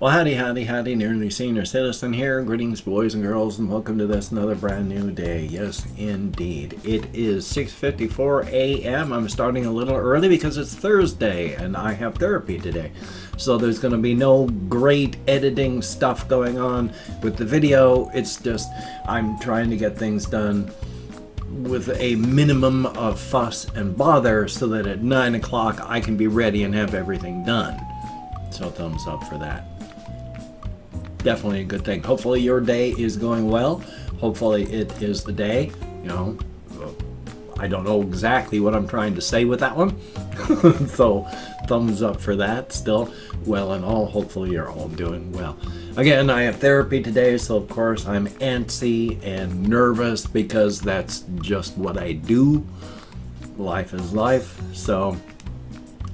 Well, howdy, nearly senior citizen here. Greetings, boys and girls, and welcome to this another brand new day. Yes, indeed. It is 6:54 a.m. I'm starting a little early because it's Thursday, and I have therapy today. So there's going to be no great editing stuff going on with the video. It's just I'm trying to get things done with a minimum of fuss and bother so that at 9 o'clock I can be ready and have everything done. So thumbs up for that. Definitely a good thing. Hopefully your day is going well. Hopefully it is the day. You know, I don't know exactly what I'm trying to say with that one. So thumbs up for that. Still well and all. Hopefully you're all doing well. Again, I have therapy today, so of course I'm antsy and nervous because that's just what I do. Life is life. So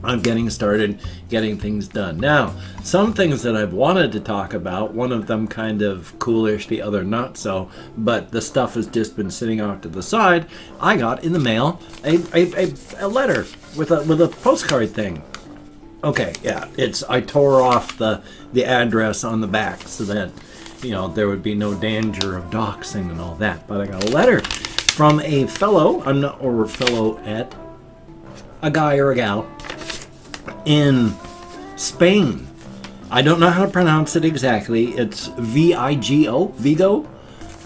I'm getting started, getting things done. Now, some things that I've wanted to talk about, one of them kind of coolish, the other not so, but the stuff has just been sitting off to the side. I got in the mail a letter with a postcard thing. Okay, yeah, I tore off the address on the back so that, you know, there would be no danger of doxing and all that. But I got a letter from a fellow, a guy or a gal, in Spain. I don't know how to pronounce it exactly. It's Vigo,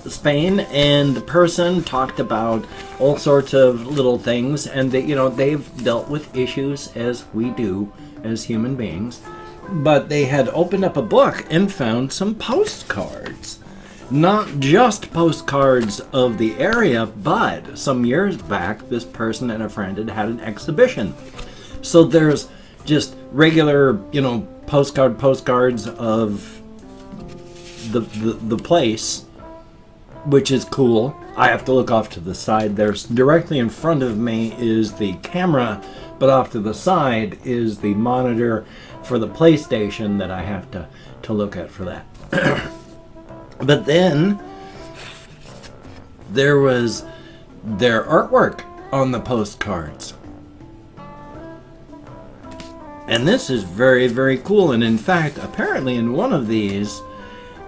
Spain, and the person talked about all sorts of little things, and they've dealt with issues as we do as human beings. But they had opened up a book and found some postcards. Not just postcards of the area, but some years back, this person and a friend had an exhibition. So there's just regular, postcards of the place, which is cool. I have to look off to the side. There's directly in front of me is the camera, but off to the side is the monitor for the PlayStation that I have to look at for that. But then there was their artwork on the postcards. And this is very, very cool. And in fact, apparently in one of these,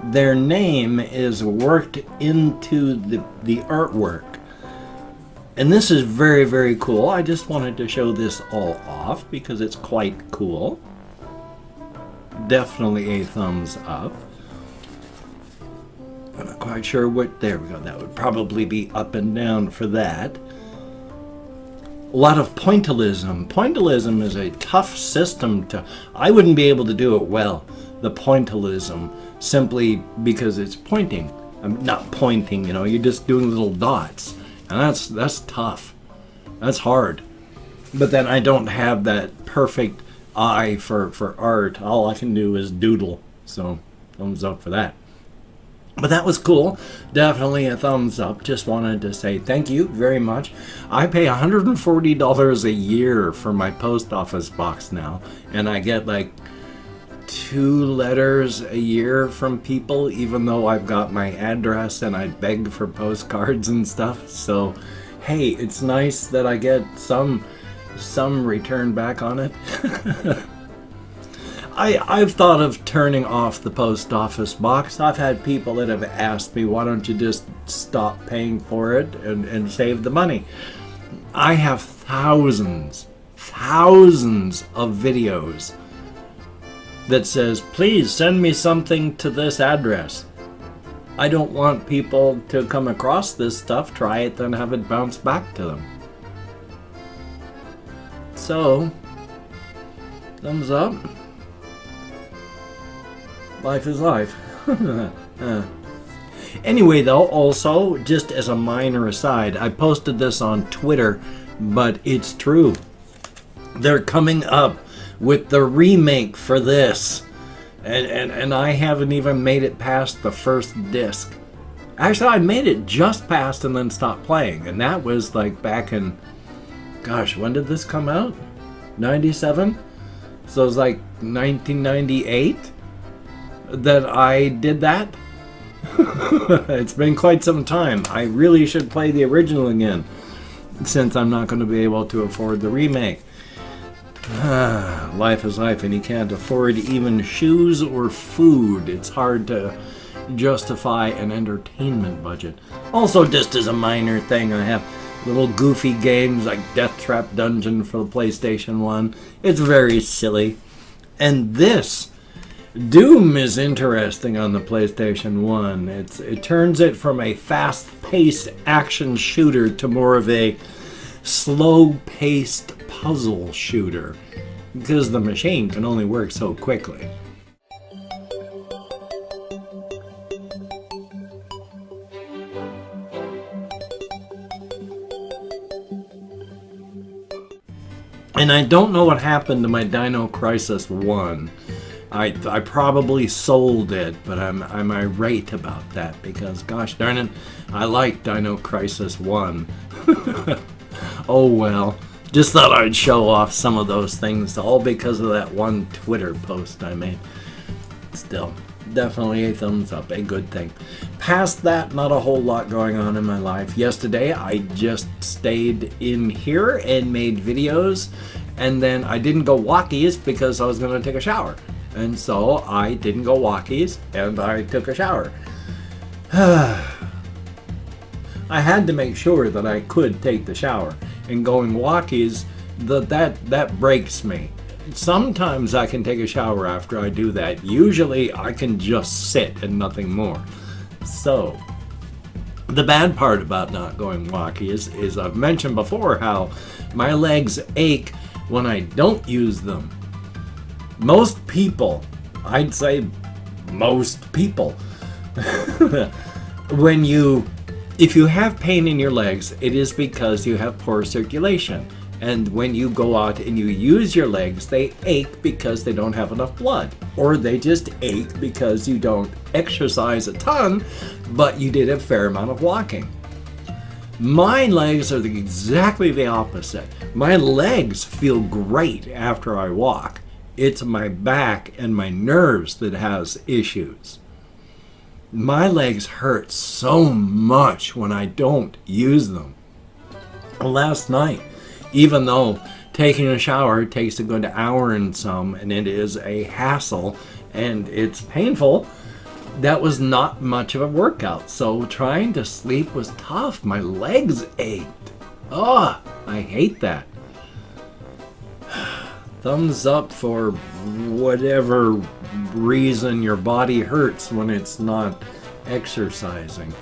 their name is worked into the artwork. And this is very, very cool. I just wanted to show this all off because it's quite cool. Definitely a thumbs up. I'm not quite sure what... There we go. That would probably be up and down for that. A lot of pointillism. Pointillism is a tough system to... I wouldn't be able to do it well, the pointillism, simply because it's pointing. I'm not pointing, you're just doing little dots. And that's tough. That's hard. But then I don't have that perfect eye for art. All I can do is doodle. So, thumbs up for that. But that was cool. Definitely a thumbs up. Just wanted to say thank you very much. I pay $140 a year for my post office box now. And I get like 2 letters a year from people, even though I've got my address and I beg for postcards and stuff. So, hey, it's nice that I get some return back on it. I've thought of turning off the post office box. I've had people that have asked me, why don't you just stop paying for it and save the money? I have thousands of videos that says, please send me something to this address. I don't want people to come across this stuff, try it, then have it bounce back to them. So, thumbs up. Life is life. Anyway, though, also, just as a minor aside, I posted this on Twitter, but it's true. They're coming up with the remake for this. And I haven't even made it past the first disc. Actually, I made it just past and then stopped playing. And that was like back in... Gosh, when did this come out? 97? So it was like 1998 that I did that. It's been quite some time. I really should play the original again, since I'm not going to be able to afford the remake. Life is life, and you can't afford even shoes or food. It's hard to justify an entertainment budget. Also, just as a minor thing, I have little goofy games like Death Trap Dungeon for the PlayStation 1. It's very silly. And this Doom is interesting on the PlayStation 1. It turns it from a fast-paced action shooter to more of a slow-paced puzzle shooter, because the machine can only work so quickly. And I don't know what happened to my Dino Crisis 1. I probably sold it, but I'm irate about that because, gosh darn it, I like Dino Crisis 1. Oh well. Just thought I'd show off some of those things, all because of that one Twitter post I made. Still, definitely a thumbs up, a good thing. Past that, not a whole lot going on in my life. Yesterday, I just stayed in here and made videos, and then I didn't go walkies because I was going to take a shower. And so I didn't go walkies, and I took a shower. I had to make sure that I could take the shower. And going walkies, that breaks me. Sometimes I can take a shower after I do that. Usually I can just sit and nothing more. So, the bad part about not going walkies is I've mentioned before how my legs ache when I don't use them. Most people, I'd say most people, if you have pain in your legs, it is because you have poor circulation. And when you go out and you use your legs, they ache because they don't have enough blood. Or they just ache because you don't exercise a ton, but you did a fair amount of walking. My legs are exactly the opposite. My legs feel great after I walk. It's my back and my nerves that has issues. My legs hurt so much when I don't use them. Last night, even though taking a shower takes a good hour and some, and it is a hassle and it's painful, that was not much of a workout. So trying to sleep was tough. My legs ached. Oh, I hate that. Thumbs up for whatever reason your body hurts when it's not exercising.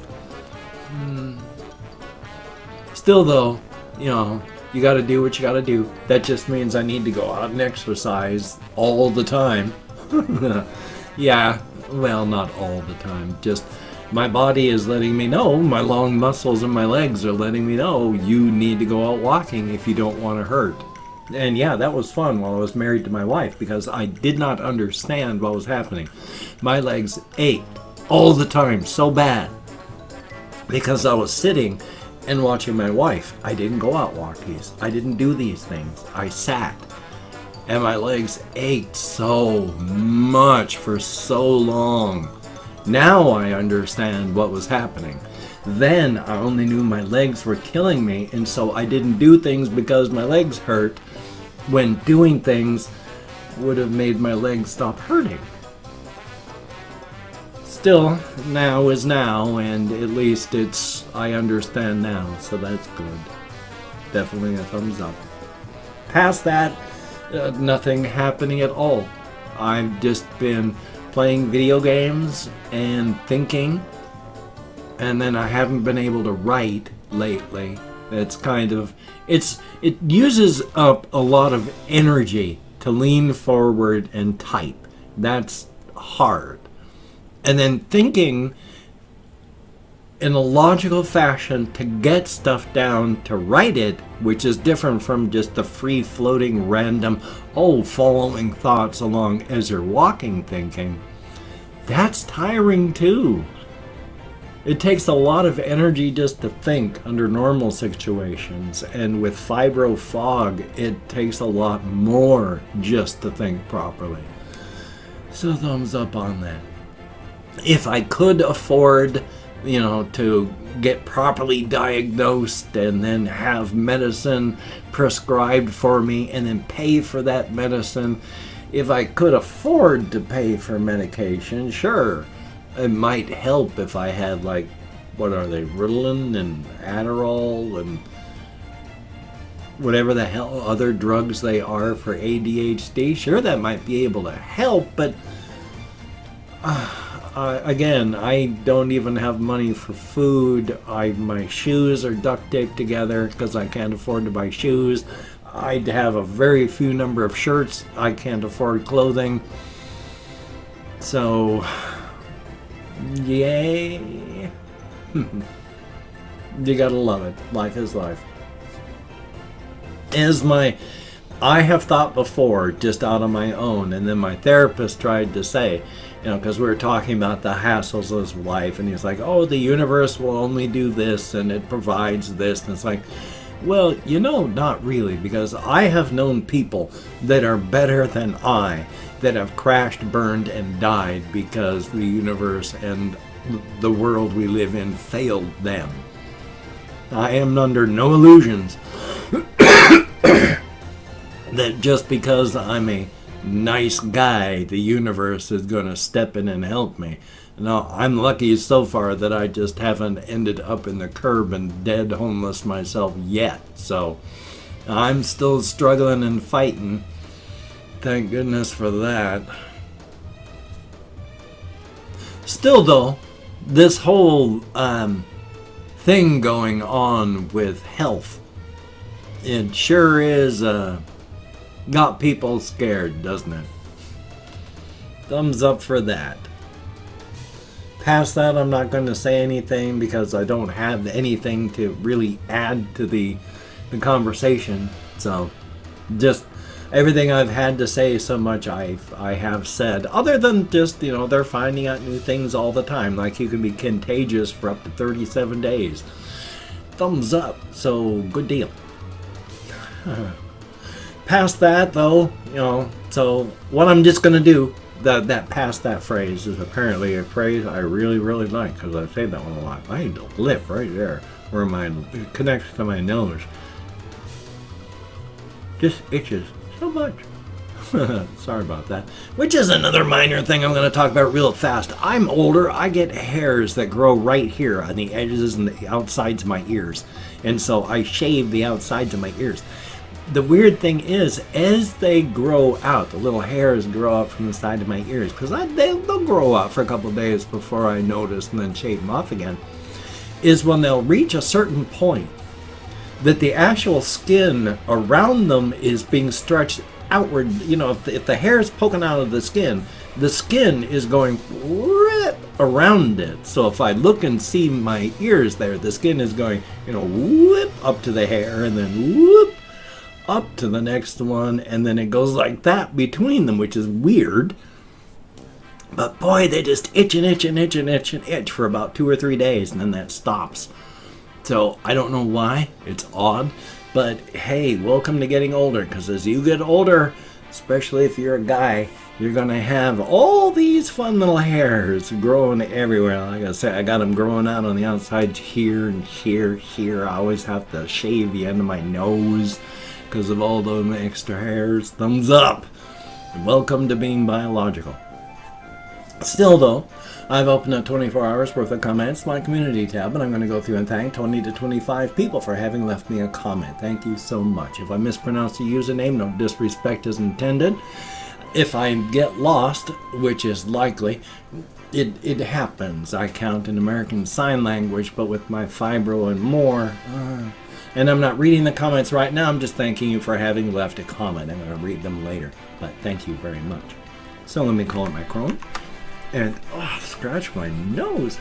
Still though, you gotta do what you gotta do. That just means I need to go out and exercise all the time. Yeah, well, not all the time. Just my body is letting me know, my long muscles in my legs are letting me know you need to go out walking if you don't want to hurt. And yeah, that was fun while I was married to my wife because I did not understand what was happening. My legs ached all the time so bad because I was sitting and watching my wife. I didn't go out walkies. I didn't do these things. I sat. And my legs ached so much for so long. Now I understand what was happening. Then I only knew my legs were killing me, and so I didn't do things because my legs hurt, when doing things would have made my legs stop hurting. Still, now is now, and at least I understand now, so that's good. Definitely a thumbs up. Past that, nothing happening at all. I've just been playing video games and thinking, and then I haven't been able to write lately. It uses up a lot of energy to lean forward and type. That's hard. And then thinking in a logical fashion to get stuff down to write it, which is different from just the free-floating random, following thoughts along as you're walking thinking. That's tiring too. It takes a lot of energy just to think under normal situations, and with fibro fog, it takes a lot more just to think properly. So thumbs up on that. If I could afford to get properly diagnosed and then have medicine prescribed for me and then pay for that medicine. If I could afford to pay for medication, sure, it might help if I had, like, what are they, Ritalin and Adderall and whatever the hell other drugs they are for ADHD. Sure, that might be able to help, but again, I don't even have money for food. My shoes are duct taped together because I can't afford to buy shoes. I have a very few number of shirts. I can't afford clothing. So, yay. You gotta love it. Life is life. I have thought before, just out on my own, and then my therapist tried to say, because we were talking about the hassles of life, and he's like, oh, the universe will only do this, and it provides this, and it's like, well, not really, because I have known people that are better than I, that have crashed, burned, and died because the universe and the world we live in failed them. I am under no illusions that just because I'm a nice guy, the universe is going to step in and help me. No, I'm lucky so far that I just haven't ended up in the curb and dead homeless myself yet. So I'm still struggling and fighting. Thank goodness for that. Still though, this whole thing going on with health, it sure is got people scared, doesn't it? Thumbs up for that. Past that, I'm not going to say anything because I don't have anything to really add to the conversation. So, just everything I've had to say so much I have said. Other than just, they're finding out new things all the time. Like you can be contagious for up to 37 days. Thumbs up. So, good deal. Past that, though, so what I'm just going to do, that past that phrase is apparently a phrase I really, really like because I say that one a lot. I had a lip right there where it connects to my nose. Just itches so much. Sorry about that. Which is another minor thing I'm going to talk about real fast. I'm older. I get hairs that grow right here on the edges and the outsides of my ears. And so I shave the outsides of my ears. The weird thing is, as they grow out, the little hairs grow out from the side of my ears, because they'll grow out for a couple of days before I notice and then shave them off again, is when they'll reach a certain point that the actual skin around them is being stretched outward. If the hair is poking out of the skin is going rip around it. So if I look and see my ears there, the skin is going, whoop up to the hair and then whoop up to the next one, and then it goes like that between them, which is weird. But boy, they just itch and itch and itch and itch and itch for about 2 or 3 days, and then that stops. So I don't know why. It's odd. But hey, welcome to getting older, because as you get older, especially if you're a guy, you're going to have all these fun little hairs growing everywhere. Like I said, I got them growing out on the outside here and here. I always have to shave the end of my nose because of all those extra hairs. Thumbs up. Welcome to being biological. Still though, I've opened up 24 hours worth of comments to my community tab, and I'm going to go through and thank 20 to 25 people for having left me a comment. Thank you so much. If I mispronounce the username, no disrespect is intended. If I get lost, which is likely, it happens. I count in American Sign Language, but with my fibro and more. And I'm not reading the comments right now. I'm just thanking you for having left a comment. I'm going to read them later, but thank you very much. So let me call it my Chrome. And scratch my nose,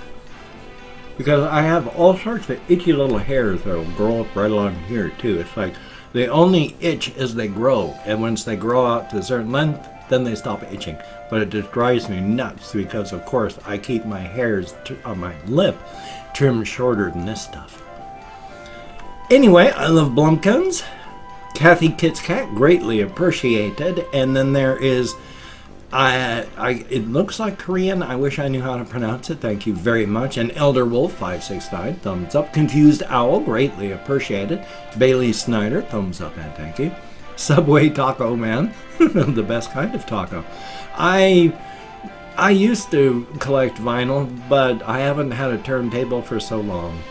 because I have all sorts of itchy little hairs that will grow up right along here too. It's like they only itch as they grow, and once they grow out to a certain length, then they stop itching. But it just drives me nuts because, of course, I keep my hairs on my lip trimmed shorter than this stuff. Anyway, I love Blumpkins. Kathy Kit's Cat, greatly appreciated. And then there is It looks like Korean. I wish I knew how to pronounce it. Thank you very much. And Elder Wolf 569, thumbs up. Confused Owl, greatly appreciated. Bailey Snyder, thumbs up and thank you. Subway Taco Man, the best kind of taco. I used to collect vinyl, but I haven't had a turntable for so long.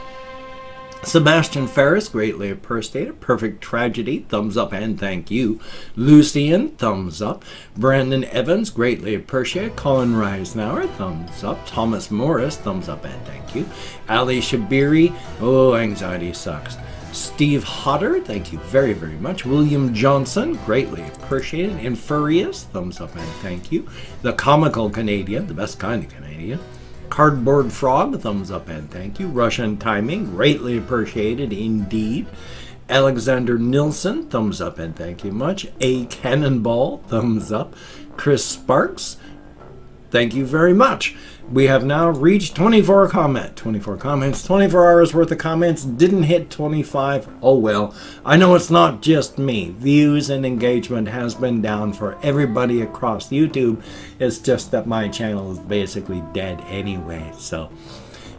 Sebastian Ferris, greatly appreciated. Perfect Tragedy, thumbs up and thank you. Lucian, thumbs up. Brandon Evans, greatly appreciated. Colin Reisenauer, thumbs up. Thomas Morris, thumbs up and thank you. Ali Shabiri, oh, anxiety sucks. Steve Hodder, thank you very, very much. William Johnson, greatly appreciated. Infurious, thumbs up and thank you. The Comical Canadian, the best kind of Canadian. Cardboard Frog, thumbs up and thank you. Russian Timing, greatly appreciated indeed. Alexander Nilsson, thumbs up and thank you much. A Cannonball, thumbs up. Chris Sparks, thank you very much. We have now reached 24 comments, 24 hours worth of comments. Didn't hit 25. Oh well. I know it's not just me. Views and engagement has been down for everybody across YouTube. It's just that my channel is basically dead anyway. So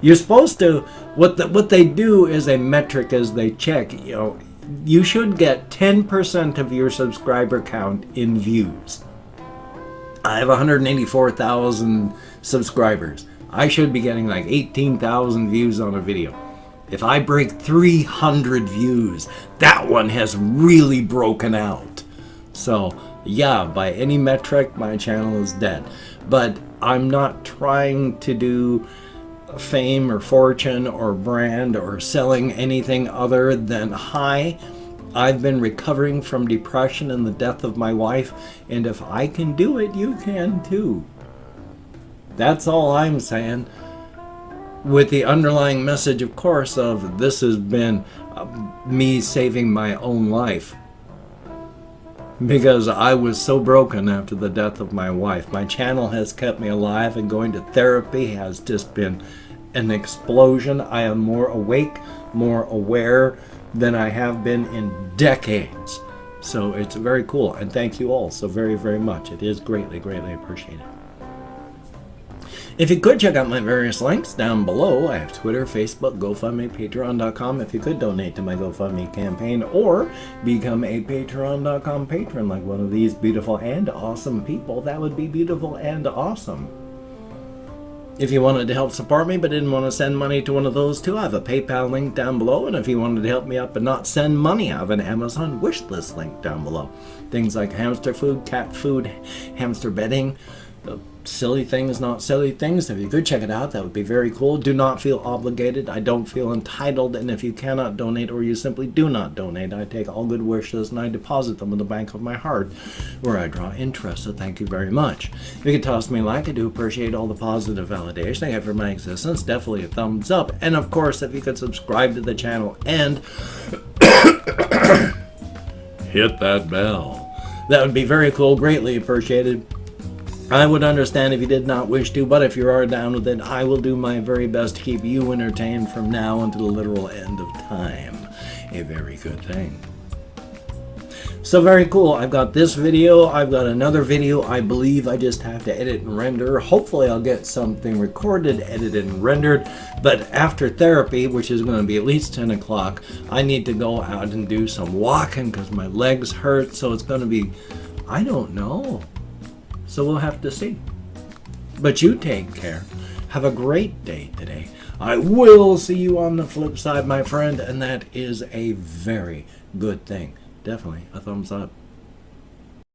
you're supposed to, what they do is a metric as they check, you know, you should get 10% of your subscriber count in views. I have 184,000 subscribers. I should be getting like 18,000 views on a video. If I break 300 views, that one has really broken out. So yeah, by any metric, my channel is dead. But I'm not trying to do fame or fortune or brand or selling anything other than hi, I've been recovering from depression and the death of my wife, and if I can do it, you can too. That's all I'm saying. With the underlying message, of course, of this has been me saving my own life. Because I was so broken after the death of my wife. My channel has kept me alive, and going to therapy has just been an explosion. I am more awake, more aware than I have been in decades. So it's very cool, and thank you all so very, very much. It is greatly, greatly appreciated. If you could check out my various links down below, I have Twitter, Facebook, GoFundMe, Patreon.com. If you could donate to my GoFundMe campaign or become a Patreon.com patron like one of these beautiful and awesome people, that would be beautiful and awesome. If you wanted to help support me but didn't want to send money to one of those two, I have a PayPal link down below. And if you wanted to help me out but not send money, I have an Amazon wishlist link down below. Things like hamster food, cat food, hamster bedding, silly things, not silly things. If you could check it out, that would be very cool. Do not feel obligated. I don't feel entitled. And if you cannot donate or you simply do not donate, I take all good wishes and I deposit them in the bank of my heart where I draw interest. So thank you very much. If you could toss me a like, I do appreciate all the positive validation I have for my existence. Definitely a thumbs up. And of course, if you could subscribe to the channel and hit that bell, that would be very cool. Greatly appreciated. I would understand if you did not wish to, but if you are down with it, I will do my very best to keep you entertained from now until the literal end of time. A very good thing. So very cool. I've got this video. I've got another video. I believe I just have to edit and render. Hopefully I'll get something recorded, edited, and rendered. But after therapy, which is going to be at least 10 o'clock, I need to go out and do some walking because my legs hurt. So it's going to be, I don't know. So we'll have to see. But you take care. Have a great day today. I will see you on the flip side, my friend, and that is a very good thing. Definitely a thumbs up.